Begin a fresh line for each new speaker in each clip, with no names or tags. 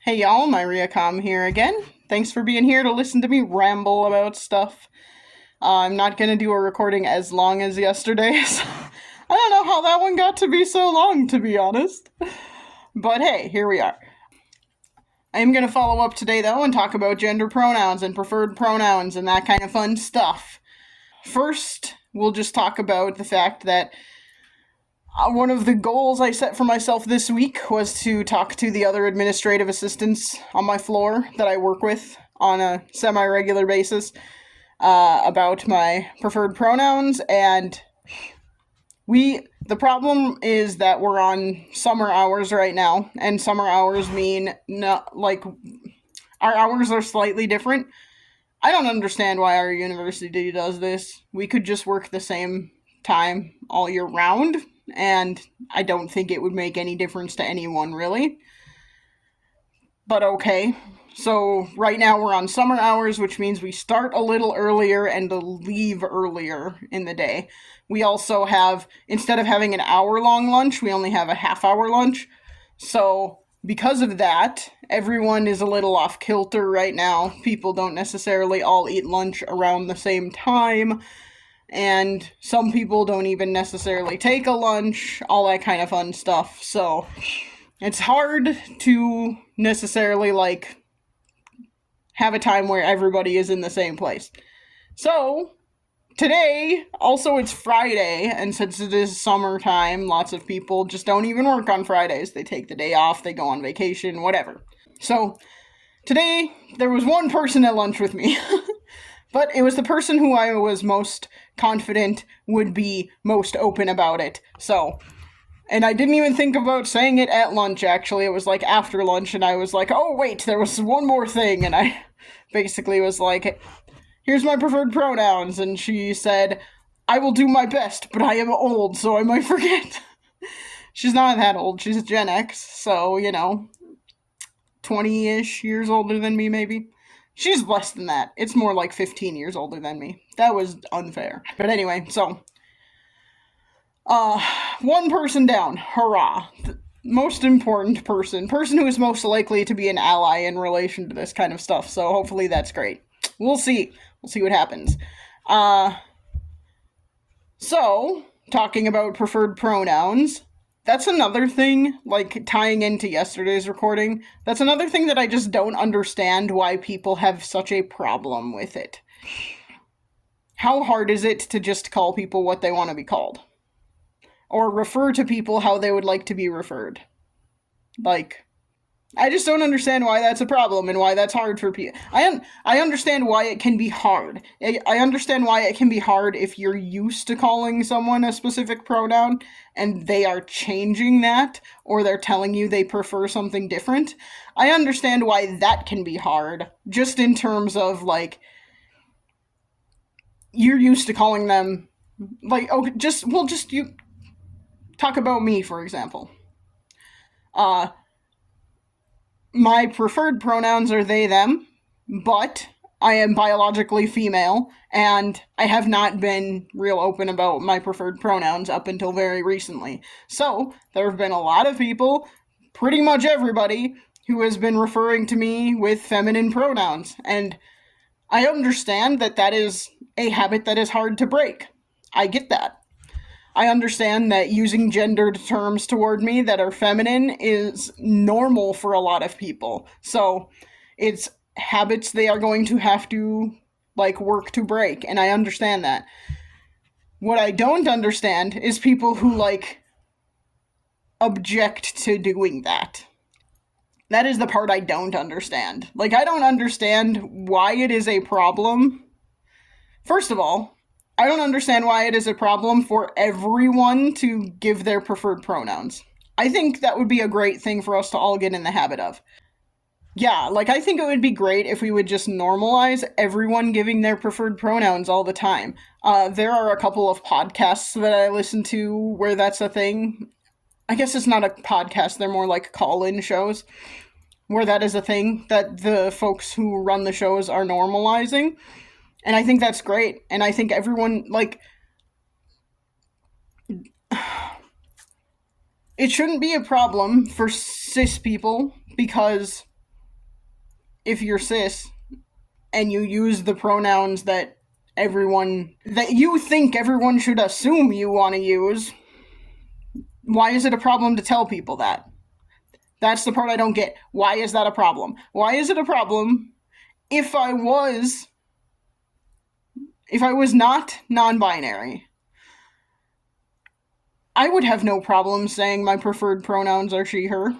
Hey y'all, Myriacom here again. Thanks for being here to listen to me ramble about stuff. I'm not gonna do a recording as long as yesterday's. I don't know how that one got to be so long, to be honest. But hey, here we are. I am gonna follow up today though and talk about gender pronouns and preferred pronouns and that kind of fun stuff. First, we'll just talk about the fact that one of the goals I set for myself this week was to talk to the other administrative assistants on my floor that I work with on a semi-regular basis about my preferred pronouns, and the problem is that we're on summer hours right now, and summer hours mean our hours are slightly different. I don't understand why our university does this. We could just work the same time all year round, and I don't think it would make any difference to anyone, really. But okay. So, right now we're on summer hours, which means we start a little earlier and leave earlier in the day. We also have, instead of having an hour-long lunch, we only have a half-hour lunch. So, because of that, everyone is a little off kilter right now. People don't necessarily all eat lunch around the same time, and some people don't even necessarily take a lunch, all that kind of fun stuff. So, it's hard to necessarily, have a time where everybody is in the same place. So, today, also it's Friday, and since it is summertime, lots of people just don't even work on Fridays. They take the day off, they go on vacation, whatever. So, today, there was one person at lunch with me. But it was the person who I was most confident would be most open about it. So, and I didn't even think about saying it at lunch, actually. It was after lunch, and I was oh wait, there was one more thing, and I basically was here's my preferred pronouns, and she said, I will do my best, but I am old, so I might forget. She's not that old, she's Gen X, so, 20-ish years older than me, maybe. She's less than that. It's more 15 years older than me. That was unfair. But anyway, so one person down. Hurrah. The most important person who is most likely to be an ally in relation to this kind of stuff. So hopefully that's great. We'll see. We'll see what happens. So, talking about preferred pronouns, that's another thing, tying into yesterday's recording, that's another thing that I just don't understand why people have such a problem with it. How hard is it to just call people what they want to be called? Or refer to people how they would like to be referred? I just don't understand why that's a problem and why that's hard for people. I understand why it can be hard. I understand why it can be hard if you're used to calling someone a specific pronoun and they are changing that, or they're telling you they prefer something different. I understand why that can be hard, just in terms of, you're used to calling them, you talk about me, for example. My preferred pronouns are they, them, but I am biologically female, and I have not been real open about my preferred pronouns up until very recently. So, there have been a lot of people, pretty much everybody, who has been referring to me with feminine pronouns, and I understand that that is a habit that is hard to break. I get that. I understand that using gendered terms toward me that are feminine is normal for a lot of people. So, it's habits they are going to have to, work to break, and I understand that. What I don't understand is people who, object to doing that. That is the part I don't understand. I don't understand why it is a problem. First of all, I don't understand why it is a problem for everyone to give their preferred pronouns. I think that would be a great thing for us to all get in the habit of. Yeah, I think it would be great if we would just normalize everyone giving their preferred pronouns all the time. There are a couple of podcasts that I listen to where that's a thing. I guess it's not a podcast, they're more call-in shows, where that is a thing that the folks who run the shows are normalizing. And I think that's great. And I think everyone, it shouldn't be a problem for cis people because if you're cis and you use the pronouns that you think everyone should assume you want to use, why is it a problem to tell people that? That's the part I don't get. Why is that a problem? Why is it a problem if I was not non-binary? I would have no problem saying my preferred pronouns are she, her.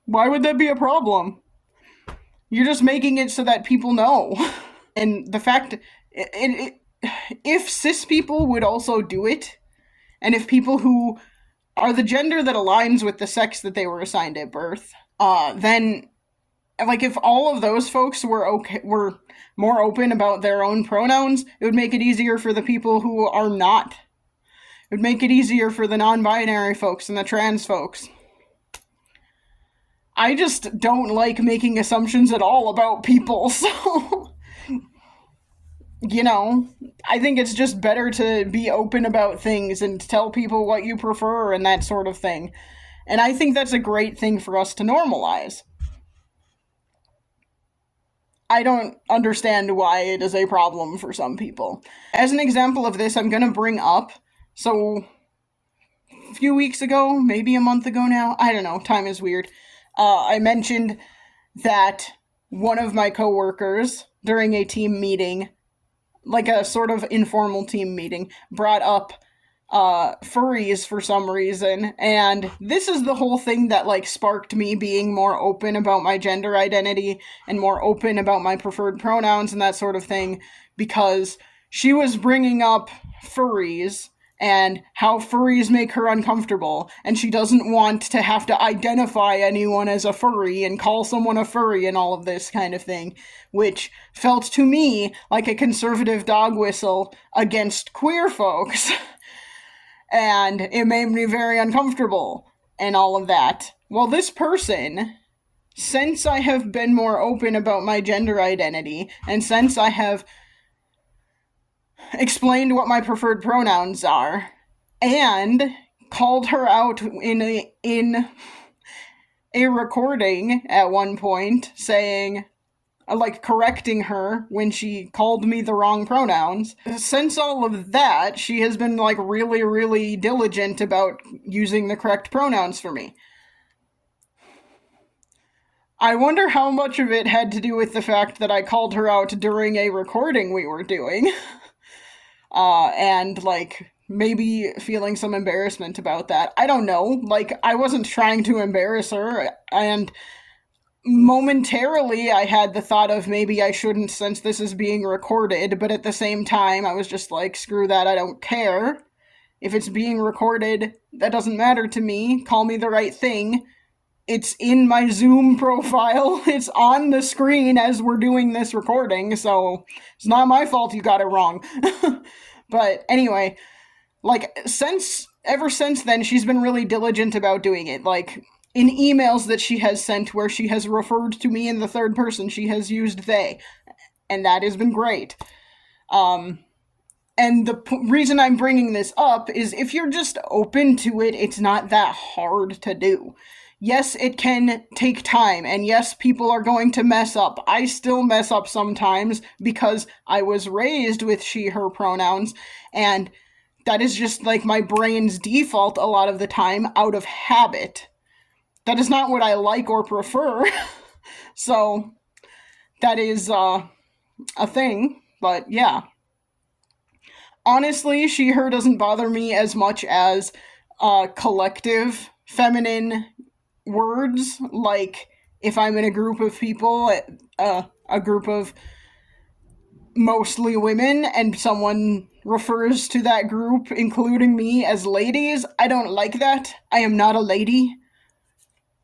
Why would that be a problem? You're just making it so that people know. And the fact, if cis people would also do it, and if people who are the gender that aligns with the sex that they were assigned at birth, then, like, if all of those folks were more open about their own pronouns, it would make it easier for the people who are not. It would make it easier for the non-binary folks and the trans folks. I just don't like making assumptions at all about people, so, you know, I think it's just better to be open about things and tell people what you prefer and that sort of thing. And I think that's a great thing for us to normalize. I don't understand why it is a problem for some people. As an example of this, I'm going to bring up, so a few weeks ago, maybe a month ago now, I don't know, time is weird, I mentioned that one of my coworkers, during a team meeting, like a sort of informal team meeting, brought up furries for some reason, and this is the whole thing that, like, sparked me being more open about my gender identity and more open about my preferred pronouns and that sort of thing, because she was bringing up furries and how furries make her uncomfortable, and she doesn't want to have to identify anyone as a furry and call someone a furry and all of this kind of thing, which felt to me like a conservative dog whistle against queer folks. And it made me very uncomfortable and all of that. Well, this person, since I have been more open about my gender identity, and since I have explained what my preferred pronouns are, and called her out in a recording at one point, saying, like, correcting her when she called me the wrong pronouns. Since all of that, she has been, like, really, really diligent about using the correct pronouns for me. I wonder how much of it had to do with the fact that I called her out during a recording we were doing. And, like, maybe feeling some embarrassment about that. I don't know. Like, I wasn't trying to embarrass her, and momentarily I had the thought of maybe I shouldn't since this is being recorded, but at the same time I was just like, screw that, I don't care. If it's being recorded, that doesn't matter to me. Call me the right thing. It's in my Zoom profile. It's on the screen as we're doing this recording, so it's not my fault you got it wrong. But anyway, like, ever since then, she's been really diligent about doing it. Like, in emails that she has sent where she has referred to me in the third person, she has used they. And that has been great. And the reason I'm bringing this up is if you're just open to it, it's not that hard to do. Yes, it can take time, and yes, people are going to mess up. I still mess up sometimes because I was raised with she, her pronouns, and that is just like my brain's default a lot of the time out of habit. That is not what I like or prefer. So, that is a thing, but yeah. Honestly, she, her doesn't bother me as much as collective feminine words, like if I'm in a group of people, a group of mostly women, and someone refers to that group, including me, as ladies. I don't like that. I am not a lady.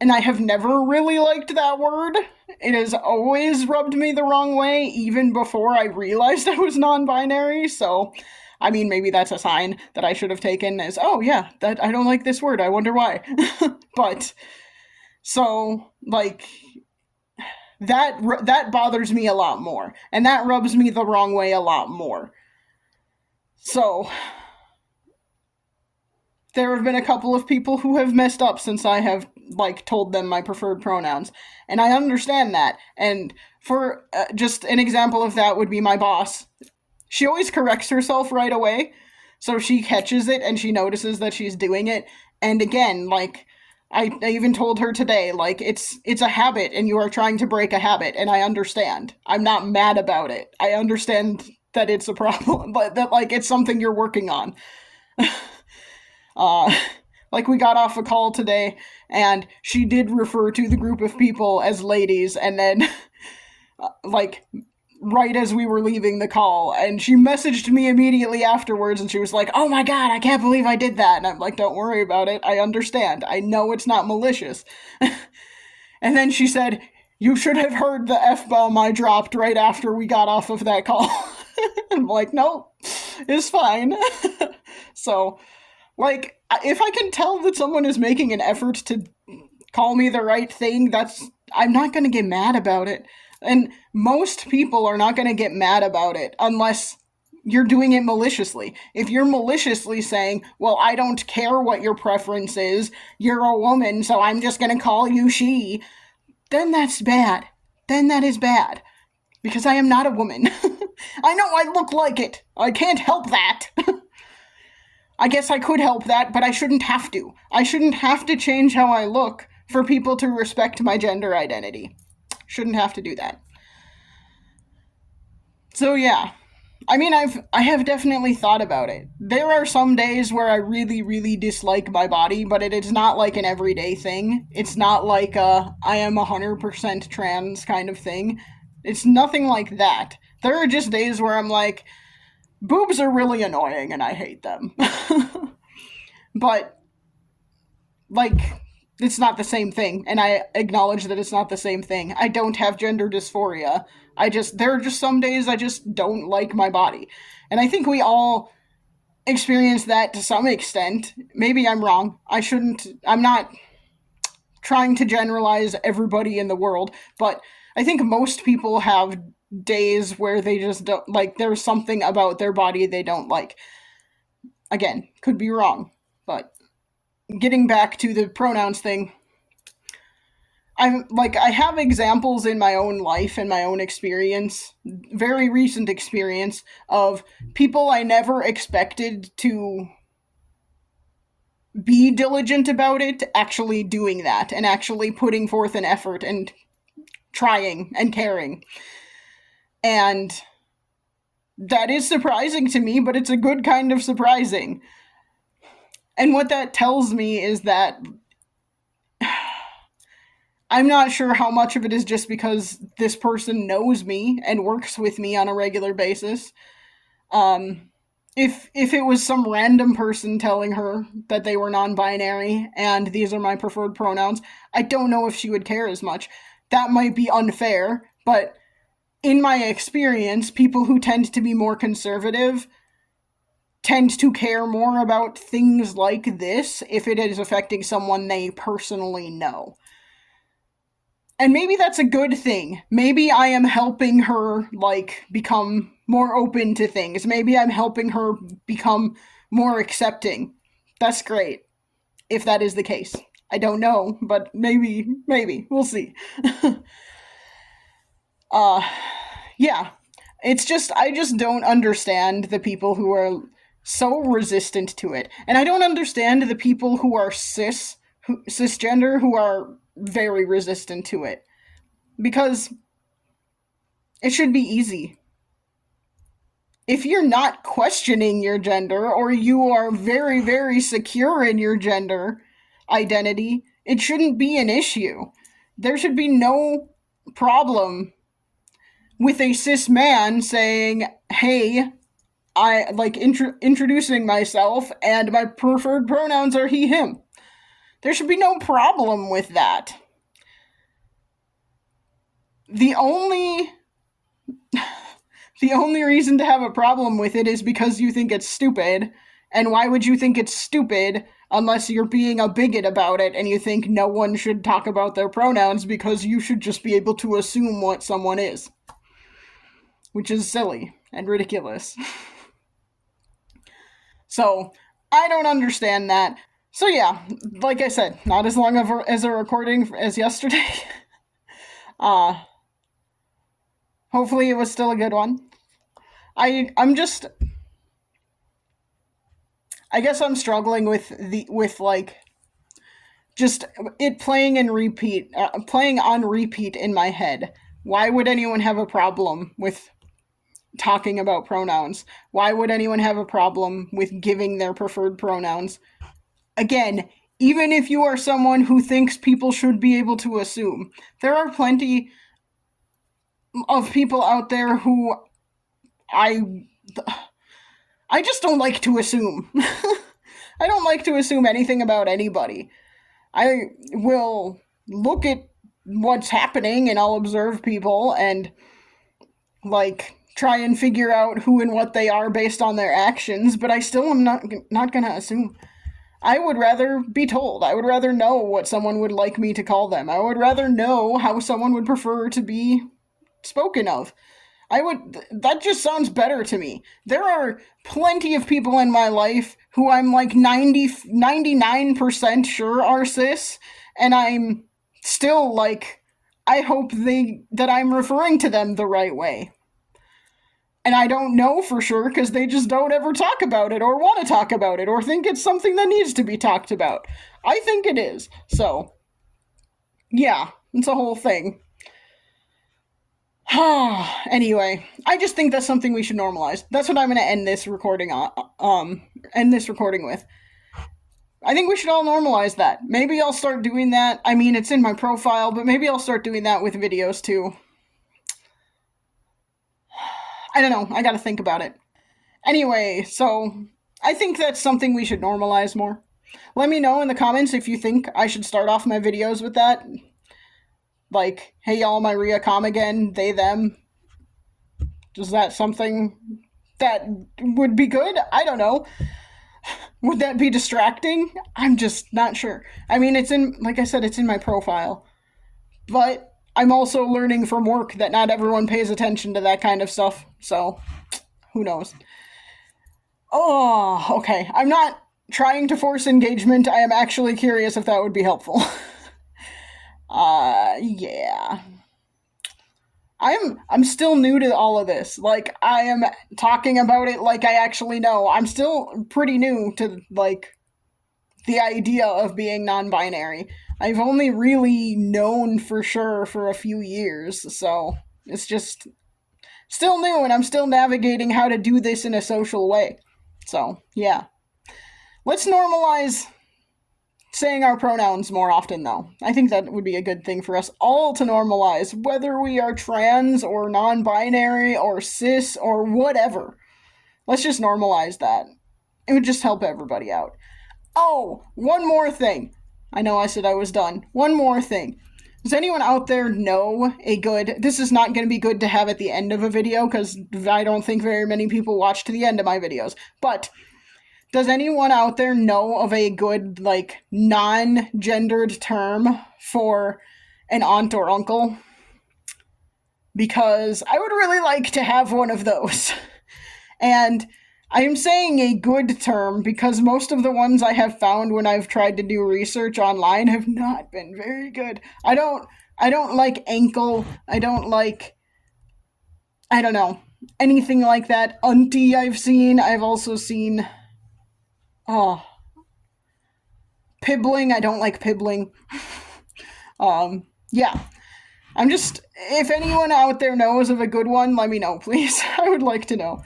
And I have never really liked that word. It has always rubbed me the wrong way, even before I realized I was non-binary, so, I mean, maybe that's a sign that I should have taken as, oh yeah, that I don't like this word, I wonder why. But, so, like, that bothers me a lot more, and that rubs me the wrong way a lot more. So, there have been a couple of people who have messed up since I have, like, told them my preferred pronouns. And I understand that. And for just an example of that would be my boss. She always corrects herself right away. So she catches it and she notices that she's doing it. And again, like, I even told her today, like, it's a habit and you are trying to break a habit, and I understand. I'm not mad about it. I understand that it's a problem, but that, like, it's something you're working on. Uh, like, we got off a call today, and she did refer to the group of people as ladies, and then, like, right as we were leaving the call, and she messaged me immediately afterwards, and she was like, "Oh my god, I can't believe I did that." And I'm like, "Don't worry about it. I understand. I know it's not malicious." And then she said, "You should have heard the F-bomb I dropped right after we got off of that call." I'm like, "Nope, it's fine." So, like, if I can tell that someone is making an effort to call me the right thing, I'm not gonna get mad about it. And most people are not gonna get mad about it unless you're doing it maliciously. If you're maliciously saying, "Well, I don't care what your preference is, you're a woman, so I'm just gonna call you she," then that's bad. Then that is bad. Because I am not a woman. I know I look like it. I can't help that. I guess I could help that, but I shouldn't have to. I shouldn't have to change how I look for people to respect my gender identity. Shouldn't have to do that. So yeah. I mean, I have definitely thought about it. There are some days where I really, really dislike my body, but it is not like an everyday thing. It's not like I am 100% trans kind of thing. It's nothing like that. There are just days where I'm like, boobs are really annoying and I hate them. But, like, it's not the same thing, and I acknowledge that it's not the same thing. I don't have gender dysphoria. There are just some days I just don't like my body. And I think we all experience that to some extent. Maybe I'm wrong. I'm not trying to generalize everybody in the world, but I think most people have days where they just don't, like, there's something about their body they don't like. Again, could be wrong, but getting back to the pronouns thing, I have examples in my own life and my own experience, very recent experience, of people I never expected to be diligent about it actually doing that and actually putting forth an effort and trying and caring. And that is surprising to me, but it's a good kind of surprising. And what that tells me is that I'm not sure how much of it is just because this person knows me and works with me on a regular basis. If it was some random person telling her that they were non-binary and these are my preferred pronouns, I don't know if she would care as much. That might be unfair, but in my experience, people who tend to be more conservative tend to care more about things like this if it is affecting someone they personally know. And maybe that's a good thing. Maybe I am helping her, like, become more open to things. Maybe I'm helping her become more accepting. That's great, if that is the case. I don't know, but maybe. We'll see. Yeah. It's just, I just don't understand the people who are so resistant to it. And I don't understand the people who are cisgender, who are very resistant to it. Because it should be easy. If you're not questioning your gender, or you are very, very secure in your gender identity, it shouldn't be an issue. There should be no problem with a cis man saying, "Hey, I like introducing myself, and my preferred pronouns are he, him." There should be no problem with that. The only reason to have a problem with it is because you think it's stupid. And why would you think it's stupid unless you're being a bigot about it and you think no one should talk about their pronouns because you should just be able to assume what someone is? Which is silly and ridiculous. So, I don't understand that. So yeah, like I said, not as long as a recording as yesterday. Uh, hopefully it was still a good one. I'm just I guess I'm struggling with like just it playing on repeat in my head. Why would anyone have a problem with talking about pronouns? Why would anyone have a problem with giving their preferred pronouns? Again, even if you are someone who thinks people should be able to assume, there are plenty of people out there who I I just don't like to assume. I don't like to assume anything about anybody. I will look at what's happening and I'll observe people and like try and figure out who and what they are based on their actions, but I still am not going to assume. I would rather be told. I would rather know what someone would like me to call them. I would rather know how someone would prefer to be spoken of. That just sounds better to me. There are plenty of people in my life who I'm like 99% sure are cis, and I'm still like, I hope that I'm referring to them the right way. And I don't know for sure because they just don't ever talk about it or want to talk about it or think it's something that needs to be talked about. I think it is. So, yeah, it's a whole thing. Anyway, I just think that's something we should normalize. That's what I'm going to end this recording with. I think we should all normalize that. Maybe I'll start doing that. I mean, it's in my profile, but maybe I'll start doing that with videos too. I don't know. I got to think about it. Anyway, so I think that's something we should normalize more. Let me know in the comments if you think I should start off my videos with that. Like, hey y'all, my Rhea com again, they, them. Is that something that would be good? I don't know. Would that be distracting? I'm just not sure. I mean, like I said, it's in my profile. But I'm also learning from work that not everyone pays attention to that kind of stuff. So, who knows? Oh, okay. I'm not trying to force engagement. I am actually curious if that would be helpful. Yeah. I'm still new to all of this. Like, I am talking about it like I actually know. I'm still pretty new to, like, the idea of being non-binary. I've only really known for sure for a few years, so it's just still new, and I'm still navigating how to do this in a social way. So, yeah. Let's normalize saying our pronouns more often, though. I think that would be a good thing for us all to normalize, whether we are trans or non-binary or cis or whatever. Let's just normalize that. It would just help everybody out. Oh, one more thing. I know I said I was done. One more thing. Does anyone out there know a good... This is not going to be good to have at the end of a video, because I don't think very many people watch to the end of my videos. But does anyone out there know of a good, like, non-gendered term for an aunt or uncle? Because I would really like to have one of those. And I am saying a good term because most of the ones I have found when I've tried to do research online have not been very good. I don't like ankle. I don't like, I don't know, anything like that. Auntie I've seen. I've also seen, pibbling. I don't like pibbling. Yeah. I'm just, if anyone out there knows of a good one, let me know, please. I would like to know.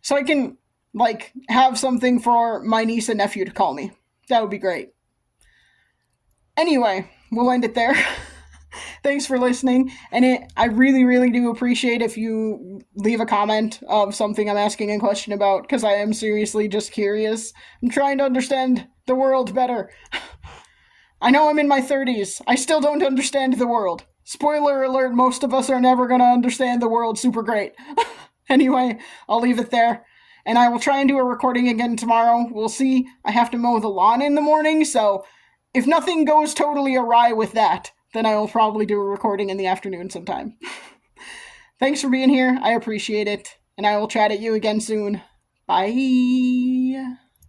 So I can, like, have something for my niece and nephew to call me. That would be great. Anyway, we'll end it there. Thanks for listening. And I really, really do appreciate if you leave a comment of something I'm asking a question about, because I am seriously just curious. I'm trying to understand the world better. I know I'm in my 30s. I still don't understand the world. Spoiler alert, most of us are never going to understand the world super great. Anyway, I'll leave it there. And I will try and do a recording again tomorrow. We'll see. I have to mow the lawn in the morning, so if nothing goes totally awry with that, then I will probably do a recording in the afternoon sometime. Thanks for being here. I appreciate it. And I will chat at you again soon. Bye.